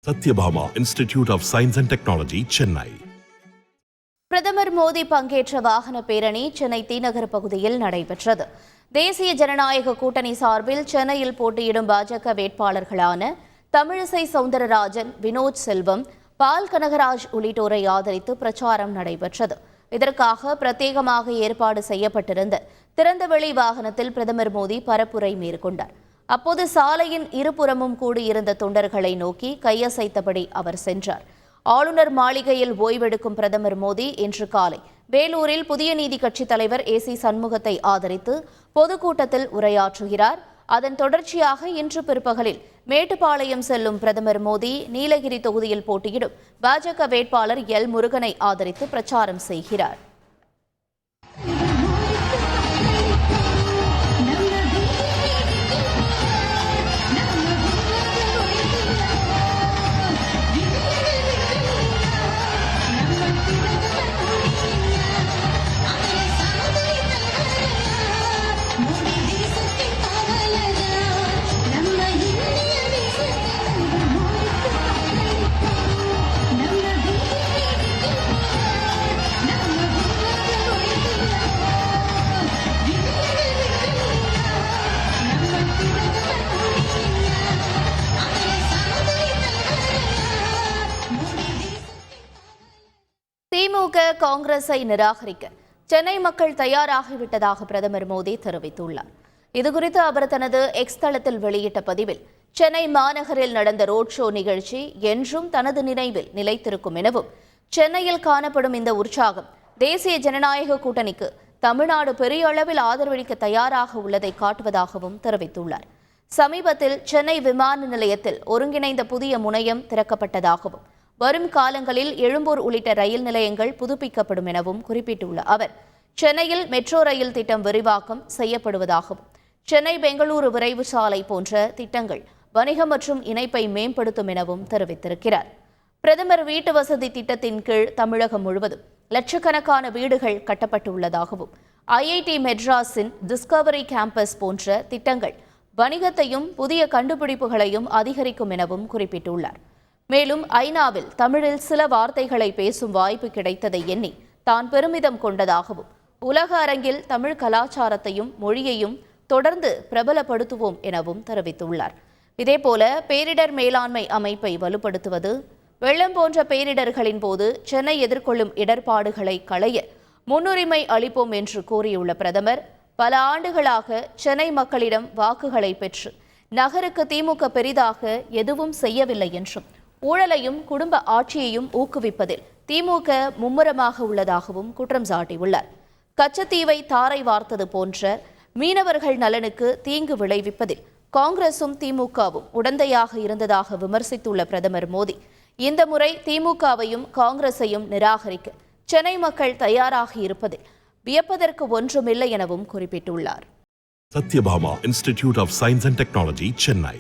Satyabhama institute of science and technology, Chennai. பிரதமர் மோடி பங்கேற்ற வாகன பேரணி சென்னை தீநகர் பகுதியில் நடைபெற்றது. தேசிய ஜனநாயக கூட்டணி சார்பில் சென்னையில் போட்டியிடும் பாஜக வேட்பாளர்களான தமிழிசை சவுந்தரராஜன், வினோத் செல்வம், பால் கனகராஜ் உள்ளிட்டோரை ஆதரித்து பிரச்சாரம் நடைபெற்றது. இதற்காக பிரத்யேகமாக ஏற்பாடு செய்யப்பட்டிருந்த திறந்தவெளி வாகனத்தில் பிரதமர் மோடி பரப்புரை மேற்கொண்டார். அப்போது சாலையின் இருபுறமும் கூடியிருந்த தொண்டர்களை நோக்கி கையசைத்தபடி அவர் சென்றார். ஆளுநர் மாளிகையில் ஓய்வெடுக்கும் பிரதமர் மோடி இன்று காலை வேலூரில் புதிய நீதி கட்சித் தலைவர் ஏசி சண்முகத்தை ஆதரித்து பொதுக்கூட்டத்தில் உரையாற்றுகிறார். அதன் தொடர்ச்சியாக இன்று பிற்பகலில் மேட்டுப்பாளையம் செல்லும் பிரதமர் மோடி நீலகிரி தொகுதியில் போட்டியிடும் பாஜக வேட்பாளர் எல் முருகனை ஆதரித்து பிரச்சாரம் செய்கிறார். திமுக காங்கிரஸை நிராகரிக்க சென்னை மக்கள் தயாராகிவிட்டதாக பிரதமர் மோடி தெரிவித்துள்ளார். இதுகுறித்து அவர் தனது எக்ஸ் தளத்தில் வெளியிட்ட பதிவில், சென்னை மாநகரில் நடந்த ரோட் ஷோ நிகழ்ச்சி என்றும் தனது நினைவில் நிலைத்திருக்கும் எனவும், சென்னையில் காணப்படும் இந்த உற்சாகம் தேசிய ஜனநாயக கூட்டணிக்கு தமிழ்நாடு பெரிய அளவில் ஆதரவளிக்க தயாராக உள்ளதை காட்டுவதாகவும் தெரிவித்துள்ளார். சமீபத்தில் சென்னை விமான நிலையத்தில் ஒருங்கிணைந்த புதிய முனையம் திறக்கப்பட்டதாகவும், வரும் காலங்களில் எழும்பூர் உள்ளிட்ட ரயில் நிலையங்கள் புதுப்பிக்கப்படும் எனவும் குறிப்பிட்டுள்ள அவர், சென்னையில் மெட்ரோ ரயில் திட்டம் விரிவாக்கம் செய்யப்படுவதாகவும், சென்னை பெங்களூரு விரைவு சாலை போன்ற திட்டங்கள் வணிகம் மற்றும் இணைப்பை மேம்படுத்தும் எனவும் தெரிவித்திருக்கிறார். பிரதமர் வீட்டு வசதி திட்டத்தின் கீழ் தமிழகம் முழுவதும் லட்சக்கணக்கான வீடுகள் கட்டப்பட்டுள்ளதாகவும், ஐஐடி மெட்ராஸின் டிஸ்கவரி கேம்பஸ் போன்ற திட்டங்கள் வணிகத்தையும் புதிய கண்டுபிடிப்புகளையும் அதிகரிக்கும் எனவும் குறிப்பிட்டுள்ளார். மேலும் ஐநாவில் தமிழில் சில வார்த்தைகளை பேசும் வாய்ப்பு கிடைத்ததை எண்ணி தான் பெருமிதம் கொண்டதாகவும், உலக அரங்கில் தமிழ் கலாச்சாரத்தையும் மொழியையும் தொடர்ந்து பிரபலப்படுத்துவோம் எனவும் தெரிவித்துள்ளார். இதேபோல பேரிடர் மேலாண்மை அமைப்பை வலுப்படுத்துவது, வெள்ளம் போன்ற பேரிடர்களின் போது சென்னை எதிர்கொள்ளும் இடர்பாடுகளை களைய முன்னுரிமை அளிப்போம் என்று கூறியுள்ள பிரதமர், பல ஆண்டுகளாக சென்னை மக்களிடம் வாக்குகளை பெற்று நகருக்கு திமுக பெரிதாக எதுவும் செய்யவில்லை என்றும், ஊழலையும் குடும்ப ஆட்சியையும் ஊக்குவிப்பதில் திமுக மும்முரமாக உள்ளதாகவும் குற்றம் சாட்டியுள்ளார். கச்சத்தீவை தாரை வார்த்தது போன்ற மீனவர்கள் நலனுக்கு தீங்கு விளைவிப்பதில் காங்கிரசும் திமுகவும் உடந்தையாக இருந்ததாக விமர்சித்துள்ள பிரதமர் மோடி, இந்த முறை திமுகவையும் காங்கிரஸையும் நிராகரிக்க சென்னை மக்கள் தயாராக இருப்பதில் வியப்பதற்கு ஒன்றுமில்லை எனவும் குறிப்பிட்டுள்ளார். Sathyabama institute of science and technology, Chennai.